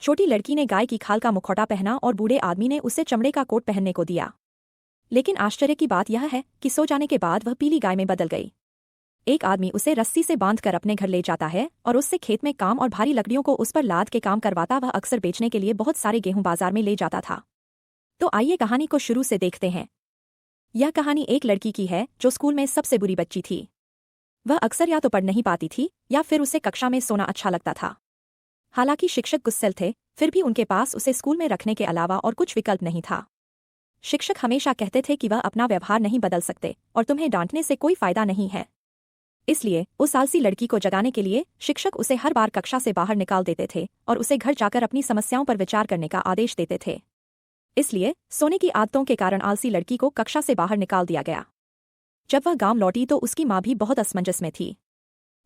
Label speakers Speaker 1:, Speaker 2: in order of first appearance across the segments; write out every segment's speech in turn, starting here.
Speaker 1: छोटी लड़की ने गाय की खाल का मुखौटा पहना और बूढ़े आदमी ने उसे चमड़े का कोट पहनने को दिया। लेकिन आश्चर्य की बात यह है कि सो जाने के बाद वह पीली गाय में बदल गई। एक आदमी उसे रस्सी से बांधकर अपने घर ले जाता है और उससे खेत में काम और भारी लकड़ियों को उस पर लाद के काम करवाता। वह अक्सर बेचने के लिए बहुत सारे गेहूं बाजार में ले जाता था। तो आइए कहानी को शुरू से देखते हैं। यह कहानी एक लड़की की है जो स्कूल में सबसे बुरी बच्ची थी। वह अक्सर या तो पढ़ नहीं पाती थी या फिर उसे कक्षा में सोना अच्छा लगता था। हालांकि शिक्षक गुस्सैल थे, फिर भी उनके पास उसे स्कूल में रखने के अलावा और कुछ विकल्प नहीं था। शिक्षक हमेशा कहते थे कि वह अपना व्यवहार नहीं बदल सकते और तुम्हें डांटने से कोई फायदा नहीं है। इसलिए उस आलसी लड़की को जगाने के लिए शिक्षक उसे हर बार कक्षा से बाहर निकाल देते थे और उसे घर जाकर अपनी समस्याओं पर विचार करने का आदेश देते थे। इसलिए सोने की आदतों के कारण आलसी लड़की को कक्षा से बाहर निकाल दिया गया। जब वह गांव लौटी तो उसकी माँ भी बहुत असमंजस में थी।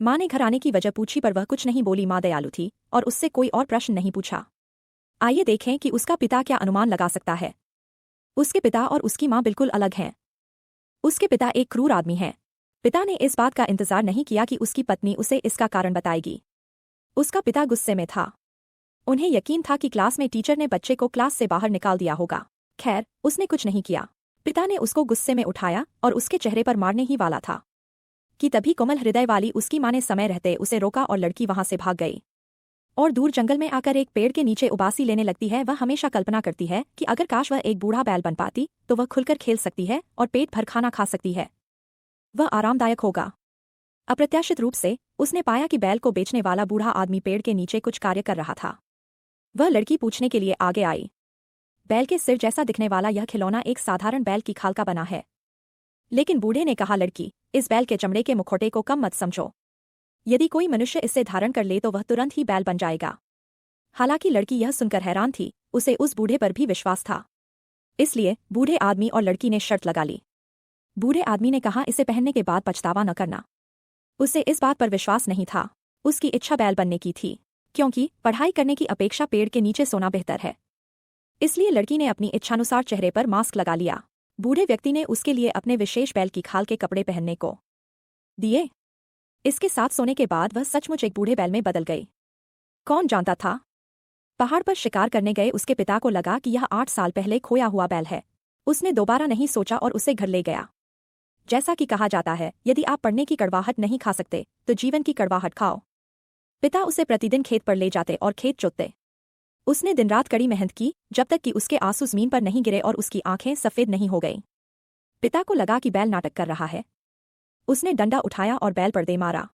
Speaker 1: माँ ने घर आने की वजह पूछी पर वह कुछ नहीं बोली। माँ दयालु थी और उससे कोई और प्रश्न नहीं पूछा। आइए देखें कि उसका पिता क्या अनुमान लगा सकता है। उसके पिता और उसकी माँ बिल्कुल अलग हैं। उसके पिता एक क्रूर आदमी हैं। पिता ने इस बात का इंतजार नहीं किया कि उसकी पत्नी उसे इसका कारण बताएगी। उसका पिता गुस्से में था। उन्हें यकीन था कि क्लास में टीचर ने बच्चे को क्लास से बाहर निकाल दिया होगा। खैर, उसने कुछ नहीं किया। पिता ने उसको गुस्से में उठाया और उसके चेहरे पर मारने ही वाला था कि तभी कोमल हृदय वाली उसकी माँ ने समय रहते उसे रोका और लड़की वहां से भाग गई और दूर जंगल में आकर एक पेड़ के नीचे उबासी लेने लगती है। वह हमेशा कल्पना करती है कि अगर काश वह एक बूढ़ा बैल बन पाती तो वह खुलकर खेल सकती है और पेट भर खाना खा सकती है। वह आरामदायक होगा। अप्रत्याशित रूप से उसने पाया कि बैल को बेचने वाला बूढ़ा आदमी पेड़ के नीचे कुछ कार्य कर रहा था। वह लड़की पूछने के लिए आगे आई। बैल के सिर जैसा दिखने वाला यह खिलौना एक साधारण बैल की खाल का बना है। लेकिन बूढ़े ने कहा, लड़की, इस बैल के चमड़े के मुखौटे को कम मत समझो। यदि कोई मनुष्य इसे धारण कर ले तो वह तुरंत ही बैल बन जाएगा। हालांकि लड़की यह सुनकर हैरान थी। उसे उस बूढ़े पर भी विश्वास था। इसलिए बूढ़े आदमी और लड़की ने शर्त लगा ली। बूढ़े आदमी ने कहा, इसे पहनने के बाद पछतावा न करना। उसे इस बात पर विश्वास नहीं था। उसकी इच्छा बैल बनने की थी, क्योंकि पढ़ाई करने की अपेक्षा पेड़ के नीचे सोना बेहतर है। इसलिए लड़की ने अपनी इच्छानुसार चेहरे पर मास्क लगा लिया। बूढ़े व्यक्ति ने उसके लिए अपने विशेष बैल की खाल के कपड़े पहनने को दिए। इसके साथ सोने के बाद वह सचमुच एक बूढ़े बैल में बदल गई। कौन जानता था? पहाड़ पर शिकार करने गए उसके पिता को लगा कि यह 8 साल पहले खोया हुआ बैल है। उसने दोबारा नहीं सोचा और उसे घर ले गया। जैसा कि कहा जाता है, यदि आप पढ़ने की कड़वाहट नहीं खा सकते तो जीवन की कड़वाहट खाओ। पिता उसे प्रतिदिन खेत पर ले जाते और खेत जोतते। उसने दिन रात कड़ी मेहनत की जब तक कि उसके आंसू जमीन पर नहीं गिरे और उसकी आंखें सफेद नहीं हो गईं। पिता को लगा कि बैल नाटक कर रहा है। उसने डंडा उठाया और बैल पर दे मारा।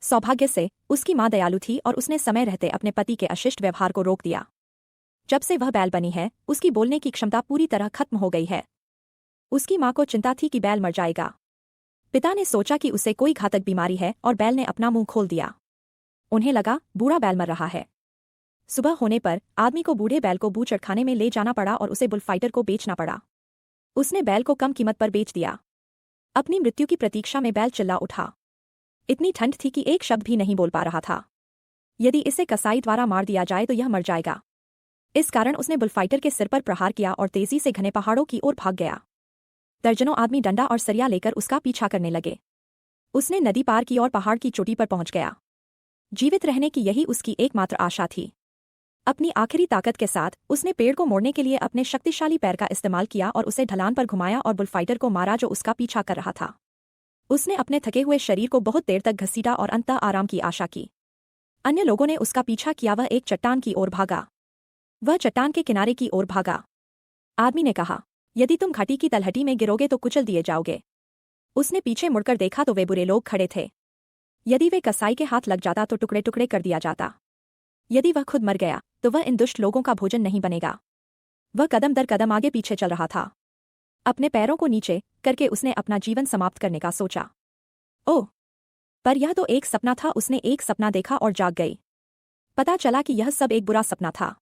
Speaker 1: सौभाग्य से उसकी माँ दयालु थी और उसने समय रहते अपने पति के अशिष्ट व्यवहार को रोक दिया। जब से वह बैल बनी है, उसकी बोलने की क्षमता पूरी तरह खत्म हो गई है। उसकी माँ को चिंता थी कि बैल मर जाएगा। पिता ने सोचा कि उसे कोई घातक बीमारी है और बैल ने अपना मुंह खोल दिया। उन्हें लगा बूढ़ा बैल मर रहा है। सुबह होने पर आदमी को बूढ़े बैल को बूचड़खाने में ले जाना पड़ा और उसे बुलफाइटर को बेचना पड़ा। उसने बैल को कम कीमत पर बेच दिया। अपनी मृत्यु की प्रतीक्षा में बैल चिल्ला उठा। इतनी ठंड थी कि एक शब्द भी नहीं बोल पा रहा था। यदि इसे कसाई द्वारा मार दिया जाए तो यह मर जाएगा। इस कारण उसने बुलफाइटर के सिर पर प्रहार किया और तेजी से घने पहाड़ों की ओर भाग गया। दर्जनों आदमी डंडा और सरिया लेकर उसका पीछा करने लगे। उसने नदी पार की और पहाड़ की चोटी पर पहुंच गया। जीवित रहने की यही उसकी एकमात्र आशा थी। अपनी आखिरी ताकत के साथ उसने पेड़ को मोड़ने के लिए अपने शक्तिशाली पैर का इस्तेमाल किया और उसे ढलान पर घुमाया और बुलफाइटर को मारा जो उसका पीछा कर रहा था। उसने अपने थके हुए शरीर को बहुत देर तक घसीटा और अंततः आराम की आशा की। अन्य लोगों ने उसका पीछा किया। वह एक चट्टान की ओर भागा। वह चट्टान के किनारे की ओर भागा। आदमी ने कहा, यदि तुम घाटी की तलहटी में गिरोगे तो कुचल दिए जाओगे। उसने पीछे मुड़कर देखा तो वे बुरे लोग खड़े थे। यदि वे कसाई के हाथ लग जाता तो टुकड़े टुकड़े कर दिया जाता। यदि वह खुद मर गया तो वह इन दुष्ट लोगों का भोजन नहीं बनेगा। वह कदम दर कदम आगे पीछे चल रहा था। अपने पैरों को नीचे करके उसने अपना जीवन समाप्त करने का सोचा। ओह! पर यह तो एक सपना था। उसने एक सपना देखा और जाग गई। पता चला कि यह सब एक बुरा सपना था।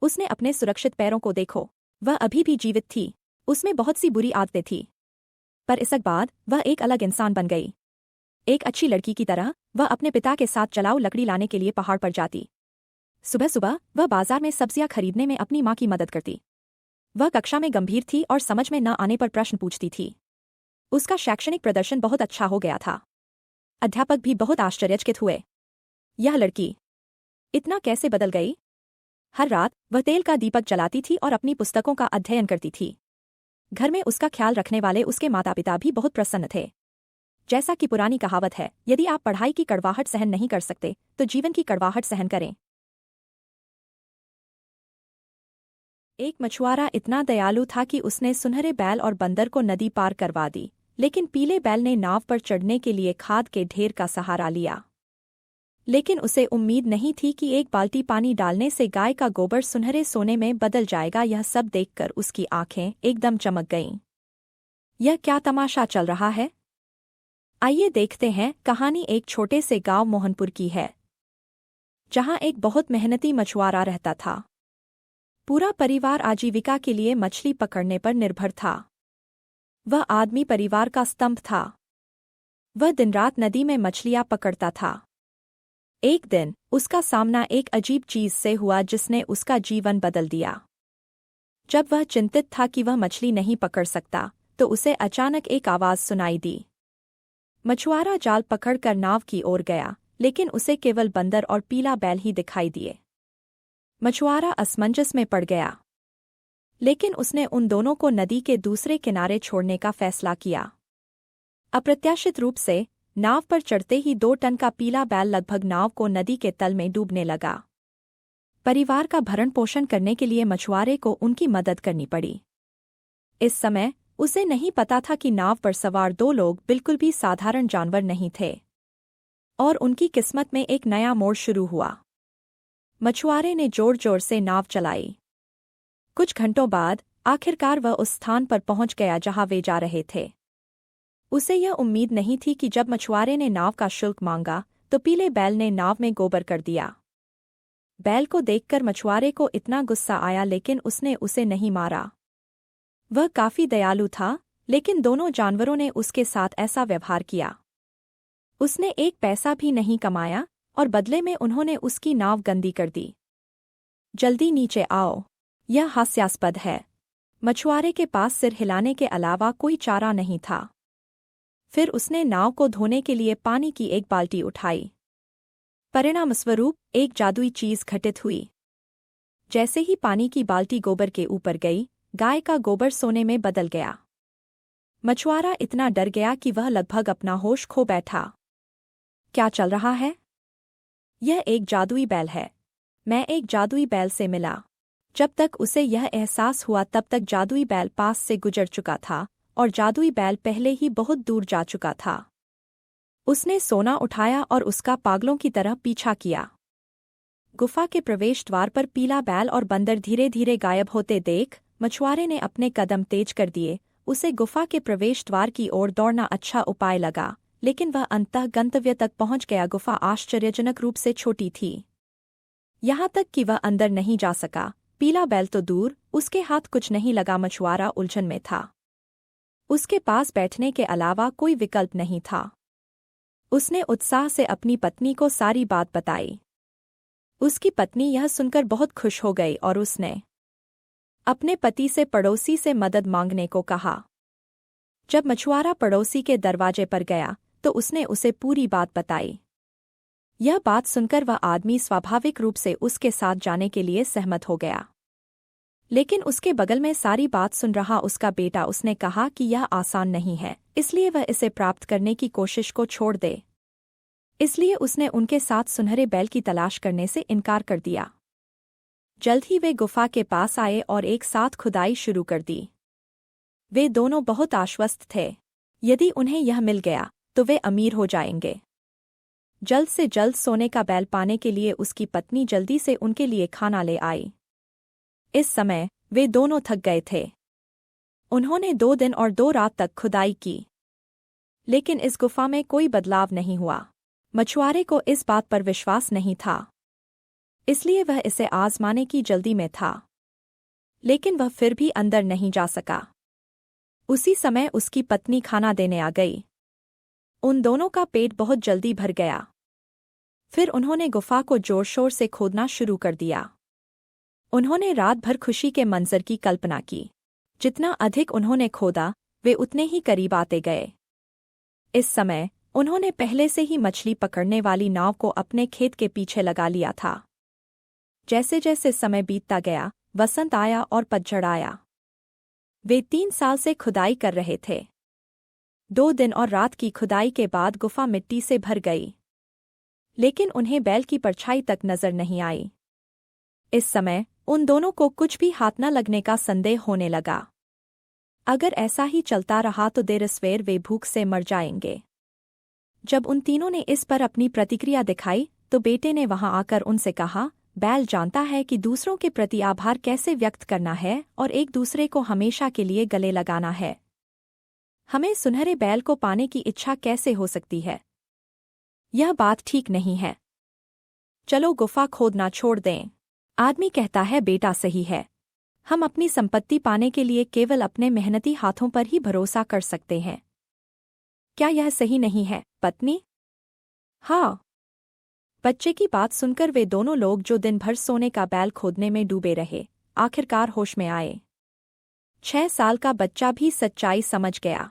Speaker 1: उसने अपने सुरक्षित पैरों को देखो। वह अभी भी जीवित थी। उसमें बहुत सी बुरी आदतें थीं, पर इसके बाद वह एक अलग इंसान बन गई। एक अच्छी लड़की की तरह वह अपने पिता के साथ चलाऊ लकड़ी लाने के लिए पहाड़ पर जाती। सुबह सुबह वह बाजार में सब्जियां खरीदने में अपनी माँ की मदद करती। वह कक्षा में गंभीर थी और समझ में न आने पर प्रश्न पूछती थी। उसका शैक्षणिक प्रदर्शन बहुत अच्छा हो गया था। अध्यापक भी बहुत आश्चर्यचकित हुए। यह लड़की इतना कैसे बदल गई? हर रात वह तेल का दीपक जलाती थी और अपनी पुस्तकों का अध्ययन करती थी। घर में उसका ख्याल रखने वाले उसके माता पिता भी बहुत प्रसन्न थे। जैसा कि पुरानी कहावत है, यदि आप पढ़ाई की कड़वाहट सहन नहीं कर सकते तो जीवन की कड़वाहट सहन करें। एक मछुआरा इतना दयालु था कि उसने सुनहरे बैल और बंदर को नदी पार करवा दी, लेकिन पीले बैल ने नाव पर चढ़ने के लिए खाद के ढेर का सहारा लिया। लेकिन उसे उम्मीद नहीं थी कि एक बाल्टी पानी डालने से गाय का गोबर सुनहरे सोने में बदल जाएगा। यह सब देखकर उसकी आंखें एकदम चमक गईं। यह क्या तमाशा चल रहा है? आइए देखते हैं। कहानी एक छोटे से गांव मोहनपुर की है, जहां एक बहुत मेहनती मछुआरा रहता था। पूरा परिवार आजीविका के लिए मछली पकड़ने पर निर्भर था। वह आदमी परिवार का स्तंभ था। वह दिन रात नदी में मछलियां पकड़ता था। एक दिन उसका सामना एक अजीब चीज से हुआ जिसने उसका जीवन बदल दिया। जब वह चिंतित था कि वह मछली नहीं पकड़ सकता, तो उसे अचानक एक आवाज सुनाई दी। मछुआरा जाल पकड़कर नाव की ओर गया, लेकिन उसे केवल बंदर और पीला बैल ही दिखाई दिए। मछुआरा असमंजस में पड़ गया, लेकिन उसने उन दोनों को नदी के दूसरे किनारे छोड़ने का फैसला किया। अप्रत्याशित रूप से नाव पर चढ़ते ही 2 टन का पीला बैल लगभग नाव को नदी के तल में डूबने लगा। परिवार का भरण पोषण करने के लिए मछुआरे को उनकी मदद करनी पड़ी। इस समय उसे नहीं पता था कि नाव पर सवार 2 लोग बिल्कुल भी साधारण जानवर नहीं थे, और उनकी किस्मत में एक नया मोड़ शुरू हुआ। मछुआरे ने जोर जोर से नाव चलाई। कुछ घंटों बाद आखिरकार वह उस स्थान पर पहुंच गया जहां वे जा रहे थे। उसे यह उम्मीद नहीं थी कि जब मछुआरे ने नाव का शुल्क मांगा तो पीले बैल ने नाव में गोबर कर दिया। बैल को देखकर मछुआरे को इतना गुस्सा आया, लेकिन उसने उसे नहीं मारा। वह काफी दयालु था, लेकिन दोनों जानवरों ने उसके साथ ऐसा व्यवहार किया। उसने एक पैसा भी नहीं कमाया और बदले में उन्होंने उसकी नाव गंदी कर दी। जल्दी नीचे आओ। यह हास्यास्पद है। मछुआरे के पास सिर हिलाने के अलावा कोई चारा नहीं था। फिर उसने नाव को धोने के लिए पानी की एक बाल्टी उठाई। परिणामस्वरूप एक जादुई चीज घटित हुई। जैसे ही पानी की बाल्टी गोबर के ऊपर गई, गाय का गोबर सोने में बदल गया। मछुआरा इतना डर गया कि वह लगभग अपना होश खो बैठा। क्या चल रहा है? यह एक जादुई बैल है। मैं एक जादुई बैल से मिला। जब तक उसे यह एहसास हुआ तब तक जादुई बैल पास से गुजर चुका था और जादुई बैल पहले ही बहुत दूर जा चुका था। उसने सोना उठाया और उसका पागलों की तरह पीछा किया। गुफा के प्रवेश द्वार पर पीला बैल और बंदर धीरे धीरे गायब होते देख मछुआरे ने अपने कदम तेज कर दिए। उसे गुफा के प्रवेश द्वार की ओर दौड़ना अच्छा उपाय लगा, लेकिन वह अंततः गंतव्य तक पहुंच गया। गुफा आश्चर्यजनक रूप से छोटी थी, यहाँ तक कि वह अंदर नहीं जा सका। पीला बैल तो दूर, उसके हाथ कुछ नहीं लगा। मछुआरा उलझन में था। उसके पास बैठने के अलावा कोई विकल्प नहीं था। उसने उत्साह से अपनी पत्नी को सारी बात बताई। उसकी पत्नी यह सुनकर बहुत खुश हो गई और उसने अपने पति से पड़ोसी से मदद मांगने को कहा। जब मछुआरा पड़ोसी के दरवाजे पर गया तो उसने उसे पूरी बात बताई। यह बात सुनकर वह आदमी स्वाभाविक रूप से उसके साथ जाने के लिए सहमत हो गया। लेकिन उसके बगल में सारी बात सुन रहा उसका बेटा उसने कहा कि यह आसान नहीं है, इसलिए वह इसे प्राप्त करने की कोशिश को छोड़ दे। इसलिए उसने उनके साथ सुनहरे बैल की तलाश करने से इनकार कर दिया। जल्द ही वे गुफा के पास आए और एक साथ खुदाई शुरू कर दी। वे दोनों बहुत आश्वस्त थे। यदि उन्हें यह मिल गया तो वे अमीर हो जाएंगे। जल्द से जल्द सोने का बैल पाने के लिए उसकी पत्नी जल्दी से उनके लिए खाना ले आई। इस समय वे दोनों थक गए थे। उन्होंने 2 दिन और 2 रात तक खुदाई की, लेकिन इस गुफा में कोई बदलाव नहीं हुआ। मछुआरे को इस बात पर विश्वास नहीं था, इसलिए वह इसे आजमाने की जल्दी में था, लेकिन वह फिर भी अंदर नहीं जा सका। उसी समय उसकी पत्नी खाना देने आ गई। उन दोनों का पेट बहुत जल्दी भर गया। फिर उन्होंने गुफा को जोर शोर से खोदना शुरू कर दिया। उन्होंने रात भर खुशी के मंजर की कल्पना की। जितना अधिक उन्होंने खोदा, वे उतने ही करीब आते गए। इस समय उन्होंने पहले से ही मछली पकड़ने वाली नाव को अपने खेत के पीछे लगा लिया था। जैसे जैसे समय बीतता गया, वसंत आया और पतझड़ आया। वे 3 साल से खुदाई कर रहे थे। 2 दिन और रात की खुदाई के बाद गुफा मिट्टी से भर गई, लेकिन उन्हें बैल की परछाई तक नजर नहीं आई। इस समय उन दोनों को कुछ भी हाथ न लगने का संदेह होने लगा। अगर ऐसा ही चलता रहा तो देर सवेर वे भूख से मर जाएंगे। जब उन तीनों ने इस पर अपनी प्रतिक्रिया दिखाई तो बेटे ने वहां आकर उनसे कहा, बैल जानता है कि दूसरों के प्रति आभार कैसे व्यक्त करना है और एक दूसरे को हमेशा के लिए गले लगाना है। हमें सुनहरे बैल को पाने की इच्छा कैसे हो सकती है? यह बात ठीक नहीं है। चलो गुफा खोदना छोड़ दें। आदमी कहता है, बेटा सही है। हम अपनी संपत्ति पाने के लिए केवल अपने मेहनती हाथों पर ही भरोसा कर सकते हैं। क्या यह सही नहीं है, पत्नी? हाँ। बच्चे की बात सुनकर वे दोनों लोग जो दिन भर सोने का बैल खोदने में डूबे रहे, आखिरकार होश में आए। 6 साल का बच्चा भी सच्चाई समझ गया,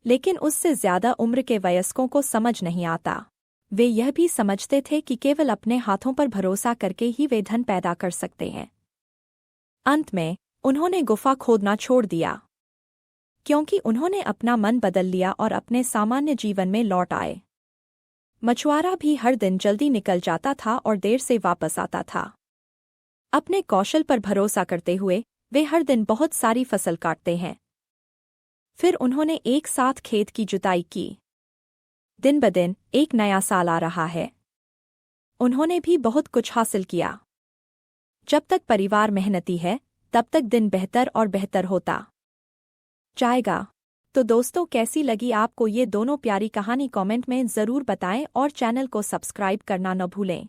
Speaker 1: लेकिन उससे ज्यादा उम्र के वयस्कों को समझ नहीं आता। वे यह भी समझते थे कि केवल अपने हाथों पर भरोसा करके ही वे धन पैदा कर सकते हैं। अंत में उन्होंने गुफा खोदना छोड़ दिया, क्योंकि उन्होंने अपना मन बदल लिया और अपने सामान्य जीवन में लौट आए। मछुआरा भी हर दिन जल्दी निकल जाता था और देर से वापस आता था। अपने कौशल पर भरोसा करते हुए वे हर दिन बहुत सारी फसल काटते हैं। फिर उन्होंने एक साथ खेत की जुताई की। दिन ब दिन एक नया साल आ रहा है। उन्होंने भी बहुत कुछ हासिल किया। जब तक परिवार मेहनती है, तब तक दिन बेहतर और बेहतर होता जाएगा। तो दोस्तों, कैसी लगी आपको ये दोनों प्यारी कहानी? कमेंट में ज़रूर बताएं और चैनल को सब्सक्राइब करना न भूलें।